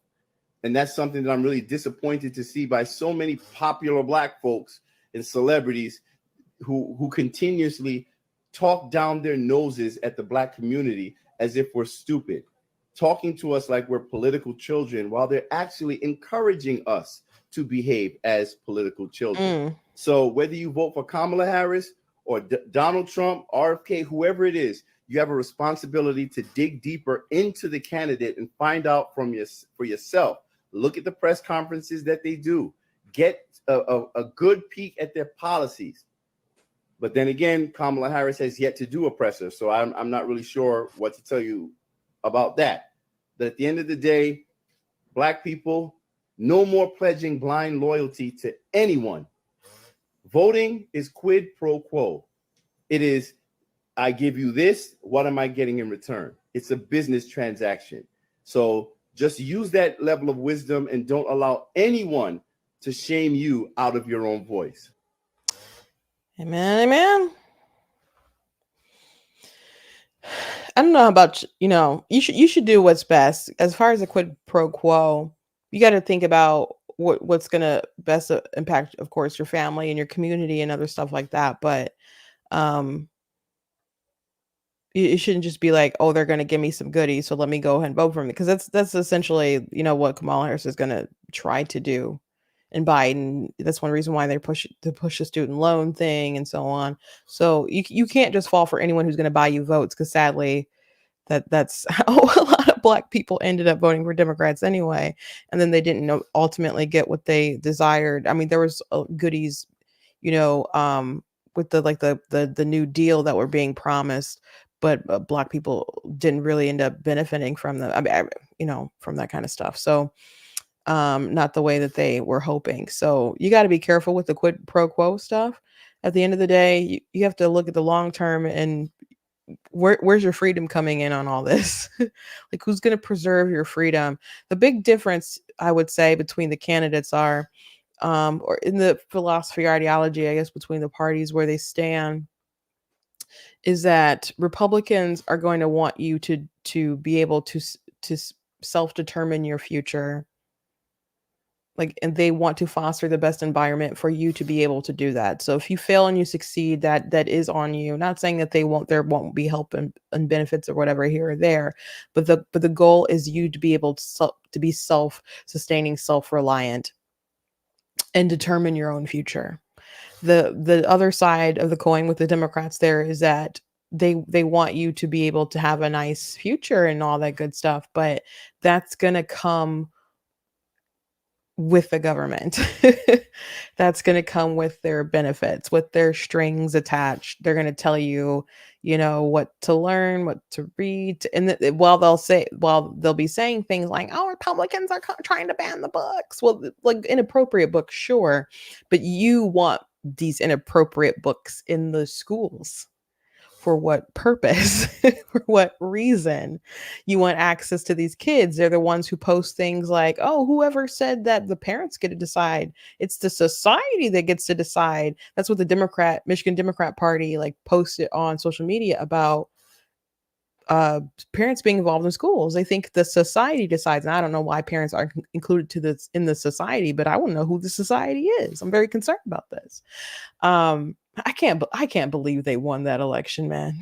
And that's something that I'm really disappointed to see by so many popular Black folks and celebrities who continuously talk down their noses at the Black community as if we're stupid, talking to us like we're political children while they're actually encouraging us to behave as political children. So whether you vote for Kamala Harris or Donald Trump, RFK, whoever it is, you have a responsibility to dig deeper into the candidate and find out for yourself. Look at the press conferences that they do. Get a good peek at their policies. But then again, Kamala Harris has yet to do a presser, so I'm not really sure what to tell you about that. But at the end of the day, Black people, no more pledging blind loyalty to anyone. Voting is quid pro quo. It is, I give you this, what am I getting in return? It's a business transaction. So just use that level of wisdom and don't allow anyone to shame you out of your own voice. Amen, amen. I don't know about, you should do what's best. As far as a quid pro quo, you got to think about what's going to best impact, of course, your family and your community and other stuff like that. But it shouldn't just be like, oh, they're going to give me some goodies, so let me go ahead and vote for me. Because that's essentially, what Kamala Harris is going to try to do. And Biden, that's one reason why they push the student loan thing and so on. So you can't just fall for anyone who's going to buy you votes, because sadly, that's how a lot of Black people ended up voting for Democrats anyway. And then they didn't ultimately get what they desired. I mean, there was goodies, with the New Deal that were being promised, but Black people didn't really end up benefiting from them. I mean, from that kind of stuff. So not the way that they were hoping. So you got to be careful with the quid pro quo stuff. At the end of the day, you have to look at the long term and where's your freedom coming in on all this? Like, who's going to preserve your freedom? The big difference, I would say, between the candidates are, or in the philosophy or ideology, I guess, between the parties where they stand, is that Republicans are going to want you to be able to self-determine your future. And they want to foster the best environment for you to be able to do that. So if you fail and you succeed, that is on you. Not saying that there won't be help and benefits or whatever here or there, but the goal is you to be able to be self-sustaining, self-reliant, and determine your own future. The other side of the coin with the Democrats there is that they want you to be able to have a nice future and all that good stuff, but that's going to come with the government. That's going to come with their benefits, with their strings attached. They're going to tell you, what to learn, what to read. And while they'll be saying things like, oh, Republicans are trying to ban the books. Well, like inappropriate books, sure. But you want these inappropriate books in the schools. for what purpose, for what reason you want access to these kids. They're the ones who post things like, oh, whoever said that the parents get to decide? It's the society that gets to decide. That's what the Michigan Democrat Party like posted on social media about parents being involved in schools. They think the society decides. And I don't know why parents aren't included to this in the society, but I want to know who the society is. I'm very concerned about this. I can't believe they won that election, man.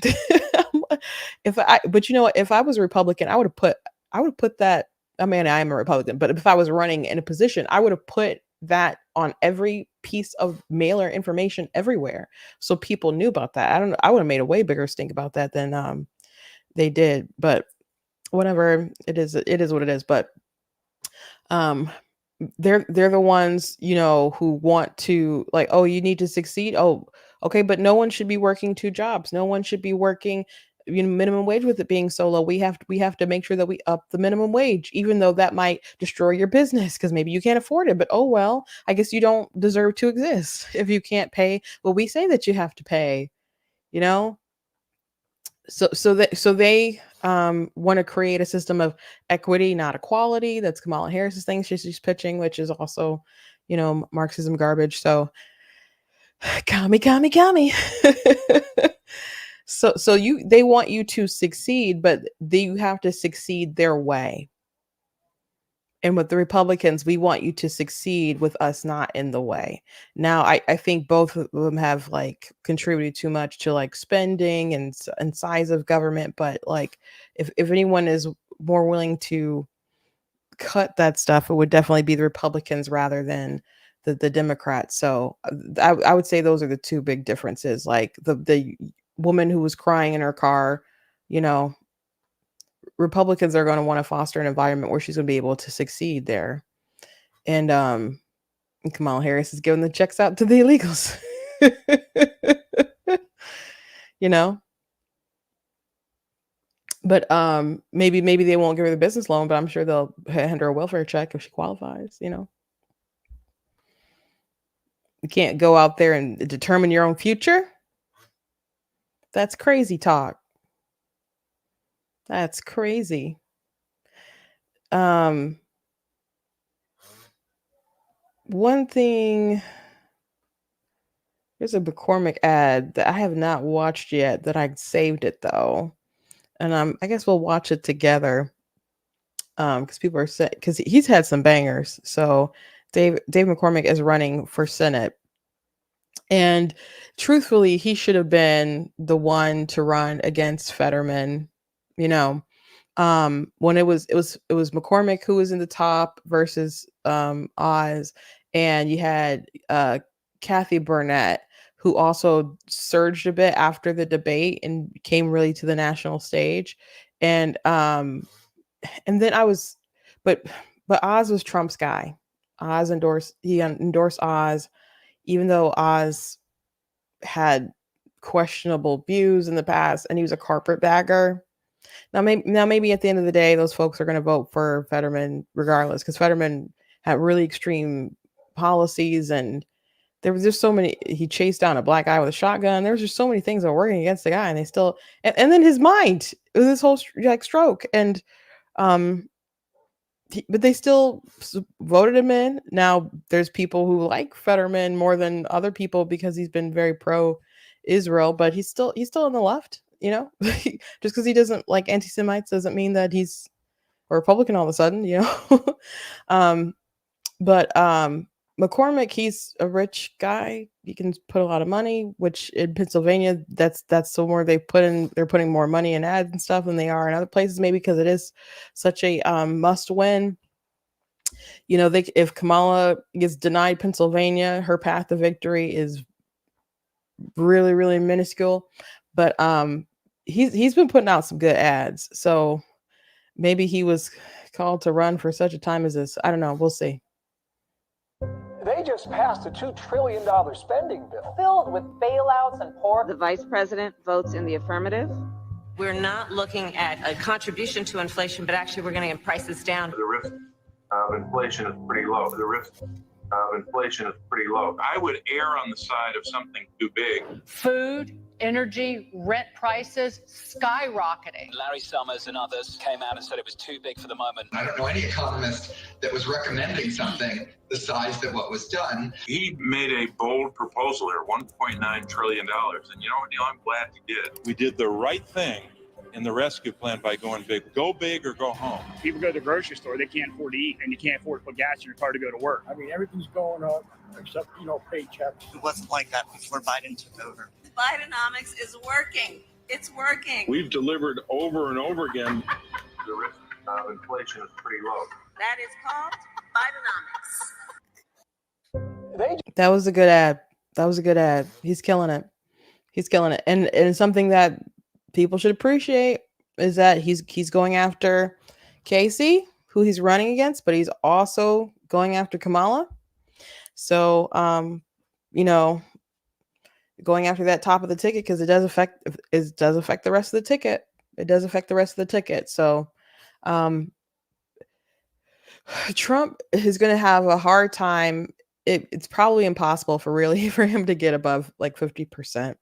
But you know what? If I was a Republican, I would have put that. I mean, I am a Republican, but if I was running in a position, I would have put that on every piece of mailer information everywhere, so people knew about that. I don't know. I would have made a way bigger stink about that than they did. But whatever, it is what it is. But they're the ones, you know, who want to like, oh, you need to succeed. Oh, okay, but no one should be working 2 jobs. No one should be working, you know, minimum wage. With it being so low, we have to make sure that we up the minimum wage, even though that might destroy your business because maybe you can't afford it. But oh well, I guess you don't deserve to exist if you can't pay what we say that you have to pay, you know. So they want to create a system of equity, not equality. That's Kamala Harris's thing she's pitching, which is also, you know, Marxism garbage. So commie. So they want you to succeed, but you have to succeed their way. And with the Republicans, we want you to succeed with us not in the way. Now, I think both of them have like contributed too much to like spending and size of government. But like, if anyone is more willing to cut that stuff, it would definitely be the Republicans rather than the Democrats. So I would say those are the 2 big differences. Like the woman who was crying in her car, you know, Republicans are going to want to foster an environment where she's going to be able to succeed there. And Kamala Harris is giving the checks out to the illegals. You know? But maybe they won't give her the business loan, but I'm sure they'll hand her a welfare check if she qualifies, you know. You can't go out there and determine your own future. That's crazy talk. That's crazy. One thing, there's a McCormick ad that I have not watched yet that I saved it though. And I guess we'll watch it together. Because people are saying, because he's had some bangers. So Dave McCormick is running for Senate. And truthfully, he should have been the one to run against Fetterman, you know. When it was McCormick who was in the top versus Oz, and you had Kathy Burnett, who also surged a bit after the debate and came really to the national stage. And then but Oz was Trump's guy. He endorsed Oz, even though Oz had questionable views in the past and he was a carpetbagger. Now maybe at the end of the day, those folks are going to vote for Fetterman regardless, because Fetterman had really extreme policies, and there was just so many. He chased down a black guy with a shotgun. There was just so many things that were working against the guy, and they still. And then his mind, it was this whole like stroke, and but they still voted him in. Now there's people who like Fetterman more than other people because he's been very pro-Israel, but he's still on the left. You know, just because he doesn't like anti-Semites doesn't mean that he's a Republican all of a sudden, you know. But McCormick, he's a rich guy. He can put a lot of money, which in Pennsylvania, that's somewhere they're putting more money in ads and stuff than they are in other places, maybe because it is such a must win. You know, if Kamala gets denied Pennsylvania, her path to victory is really, really minuscule. But he's been putting out some good ads, so maybe he was called to run for such a time as this. I don't know. We'll see. They just passed a $2 trillion spending bill filled with bailouts and poor. The vice president votes in the affirmative. We're not looking at a contribution to inflation, but actually we're going to get prices down. The risk of inflation is pretty low. I would err on the side of something too big. Food energy, rent prices skyrocketing. Larry Summers and others came out and said it was too big for the moment. I don't know any economist that was recommending something the size that what was done. He made a bold proposal here, $1.9 trillion. And you know what, Neil, I'm glad he did. We did the right thing in the rescue plan by going big. Go big or go home. People go to the grocery store, they can't afford to eat, and you can't afford to put gas in your car to go to work. I mean, everything's going up except, paychecks. It wasn't like that before Biden took over. Bidenomics is working. It's working. We've delivered over and over again. The risk of inflation is pretty low. That is called Bidenomics. That was a good ad. That was a good ad. He's killing it. He's killing it. And something that people should appreciate is that he's going after Casey, who he's running against, but he's also going after Kamala. So, going after that top of the ticket, because it does affect the rest of the ticket. It does affect the rest of the ticket. So, Trump is going to have a hard time. It's probably impossible for him to get above like 50%,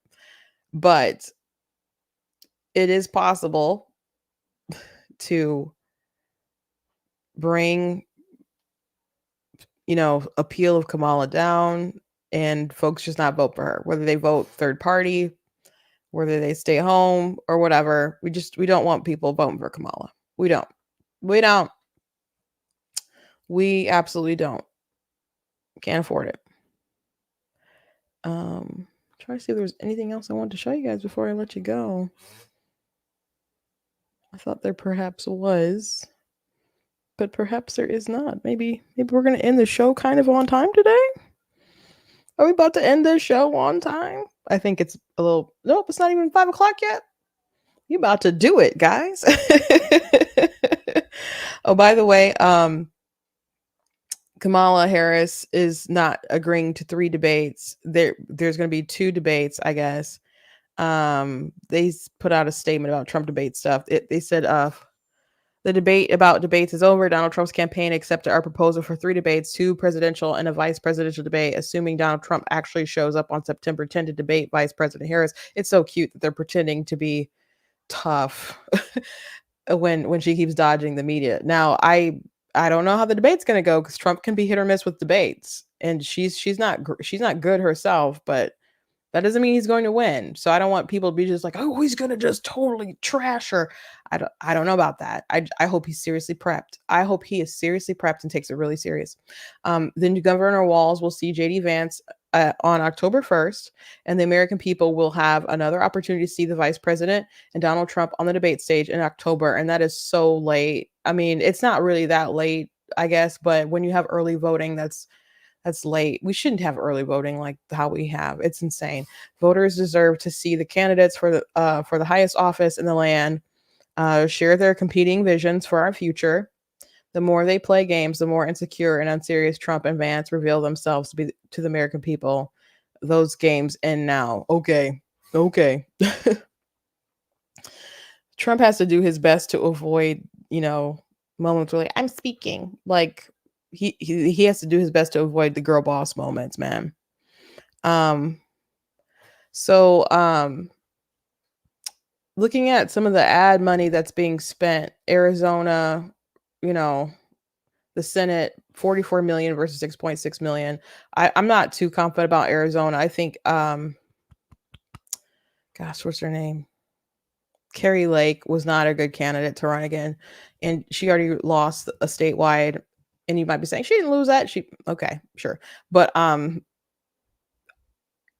but it is possible to bring, appeal of Kamala down and folks just not vote for her, whether they vote third party, whether they stay home or whatever. We don't want people voting for Kamala. We absolutely don't. Can't afford it. Try to see if there's anything else I want to show you guys before I let you go. I thought there perhaps was, but perhaps there is not. Maybe we're going to end the show kind of on time today. Are we about to end this show on time? I think it's a little, nope, it's not even 5 o'clock yet. You about to do it, guys. Oh, by the way, Kamala Harris is not agreeing to 3 debates. There's going to be 2 debates, I guess. They put out a statement about Trump debate stuff. They said, the debate about debates is over. Donald Trump's campaign accepted our proposal for 3 debates, 2 presidential and a vice presidential debate, assuming Donald Trump actually shows up on September 10 to debate Vice President Harris. It's so cute that they're pretending to be tough when she keeps dodging the media. Now, I don't know how the debate's going to go, because Trump can be hit or miss with debates, and she's not good herself, but that doesn't mean he's going to win. So I don't want people to be just like, oh, he's going to just totally trash her. I don't know about that. I hope he's seriously prepped. I hope he is seriously prepped and takes it really serious. Then Governor Walz will see JD Vance on October 1st, and the American people will have another opportunity to see the vice president and Donald Trump on the debate stage in October. And that is so late. I mean, it's not really that late, I guess, but when you have early voting, that's late. We shouldn't have early voting like how we have. It's insane. Voters deserve to see the candidates for the highest office in the land share their competing visions for our future. The more they play games, the more insecure and unserious Trump and Vance reveal themselves to the American people. Those games end now. Okay. Trump has to do his best to avoid, moments where I'm speaking. Like he has to do his best to avoid the girl boss moments, man. Looking at some of the ad money that's being spent, Arizona, the Senate, 44 million versus 6.6 million. I'm not too confident about Arizona. I think, what's her name? Carrie Lake was not a good candidate to run again, and she already lost a statewide. And you might be saying she didn't lose that. Okay, sure. But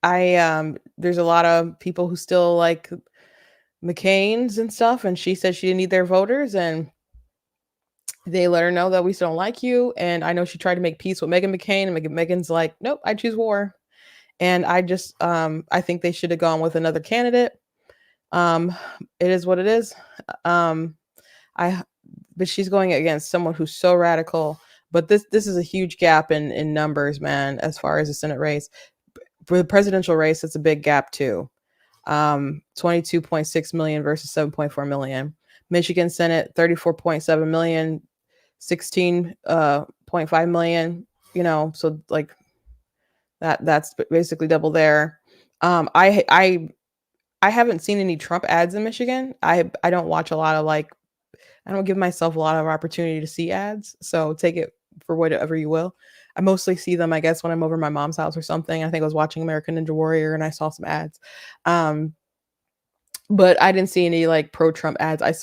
there's a lot of people who still like McCain's and stuff, and she said she didn't need their voters, and they let her know that we still don't like you. And I know she tried to make peace with Meghan McCain, and Meghan's like, nope, I choose war. And I just I think they should have gone with another candidate. It is what it is. But she's going against someone who's so radical. But this is a huge gap in numbers, man, as far as the Senate race. For the presidential race, it's a big gap too. 22.6 million versus 7.4 million. Michigan Senate, 34.7 million, 16.5 million, so like that's basically double there. I I haven't seen any Trump ads in Michigan. I don't watch a lot of like, I don't give myself a lot of opportunity to see ads. So take it for whatever you will. I mostly see them, I guess, when I'm over at my mom's house or something. I think I was watching American Ninja Warrior and I saw some ads. But I didn't see any like pro Trump ads. I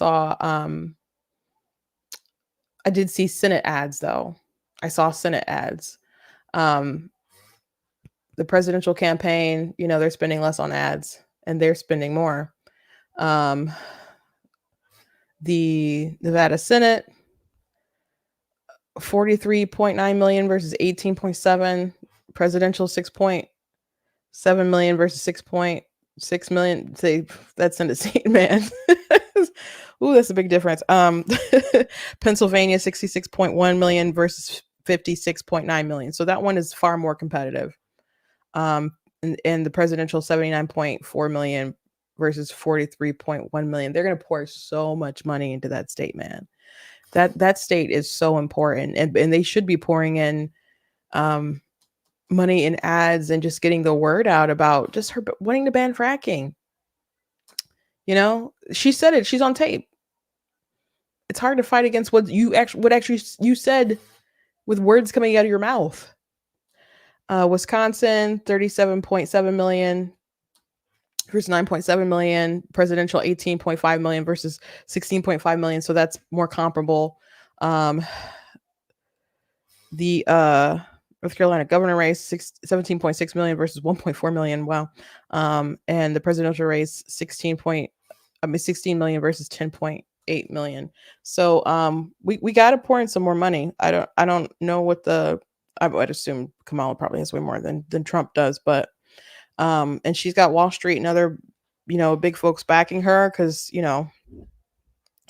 did see Senate ads though. I saw Senate ads. The presidential campaign, you know, they're spending less on ads and they're spending more. The Nevada Senate, 43.9 million versus 18.7. Presidential 6.7 million versus 6.6 million. That's in the seat, man. Ooh, that's a big difference. Pennsylvania 66.1 million versus 56.9 million. So that one is far more competitive. And the presidential 79.4 million versus 43.1 million. They're going to pour so much money into that state, man. That state is so important, and they should be pouring in money in ads and just getting the word out about just her wanting to ban fracking. You know, she said it. She's on tape. It's hard to fight against what you said with words coming out of your mouth. Wisconsin 37.7 million versus 9.7 million, presidential 18.5 million versus 16.5 million. So that's more comparable. The North Carolina governor race 17.6 million versus 1.4 million. Wow. And the presidential race 16 million versus 10.8 million. So we got to pour in some more money. I don't know what I would assume Kamala probably has way more than Trump does, but and she's got Wall Street and other, you know, big folks backing her because, you know,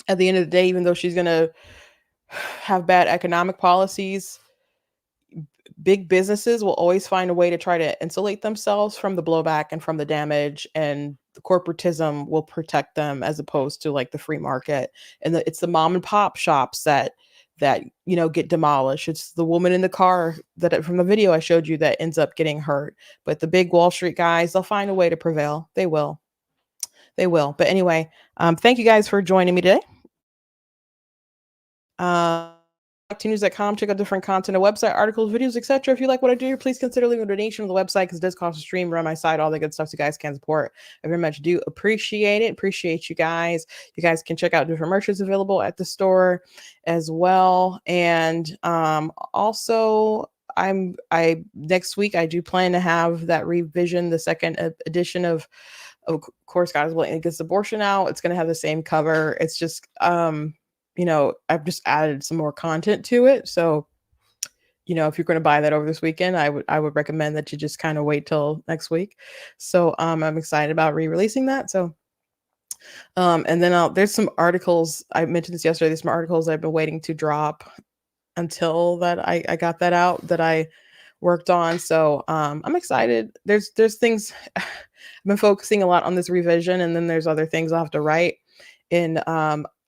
at the end of the day, even though she's going to have bad economic policies, big businesses will always find a way to try to insulate themselves from the blowback and from the damage, and the corporatism will protect them as opposed to like the free market. And it's the mom and pop shops that you know get demolished. It's the woman in the car that from the video I showed you that ends up getting hurt. But the big Wall Street guys, they'll find a way to prevail. They will. But anyway, thank you guys for joining me today. News.com. Check out different content, a website, articles, videos, etc. If you like what I do, please consider leaving a donation on the website because it does cost a stream, run my site, all the good stuff so you guys can support. I very much do appreciate it. Appreciate you guys. You guys can check out different merches available at the store as well. And also next week I do plan to have that revision, the second edition of course God is Willing Against Abortion out. It's going to have the same cover. It's just you know, I've just added some more content to it. So, you know, if you're going to buy that over this weekend, I would recommend that you just kind of wait till next week. So I'm excited about re-releasing that. So and then there's some articles, I mentioned this yesterday, there's some articles I've been waiting to drop until that I got that out that I worked on. So I'm excited. There's things I've been focusing a lot on this revision, and then there's other things I'll have to write. And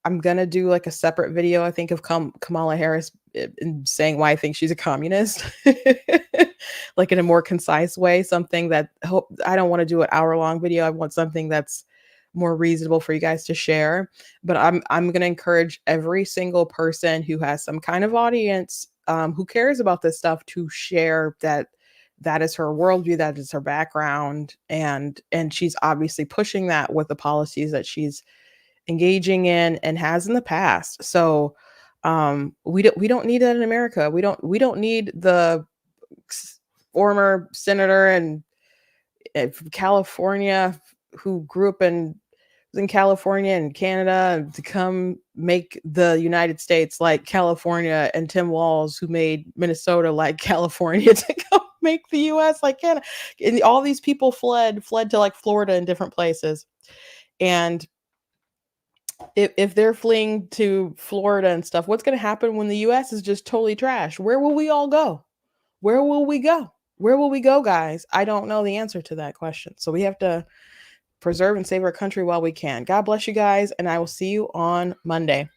I'm going to do like a separate video, I think, of Kamala Harris and saying why I think she's a communist, like in a more concise way, something that I don't want to do an hour-long video. I want something that's more reasonable for you guys to share. But I'm going to encourage every single person who has some kind of audience who cares about this stuff to share that is her worldview, that is her background. And she's obviously pushing that with the policies that she's engaging in and has in the past. So we don't need that in America. We don't need the former senator and from California who grew up in California and Canada to come make the United States like California, and Tim Walz who made Minnesota like California to come make the US like Canada. And all these people fled to like Florida and different places. And if they're fleeing to Florida and stuff, what's going to happen when the US is just totally trash? Where will we all go? Where will we go? Where will we go, guys? I don't know the answer to that question. So we have to preserve and save our country while we can. God bless you guys, and I will see you on Monday.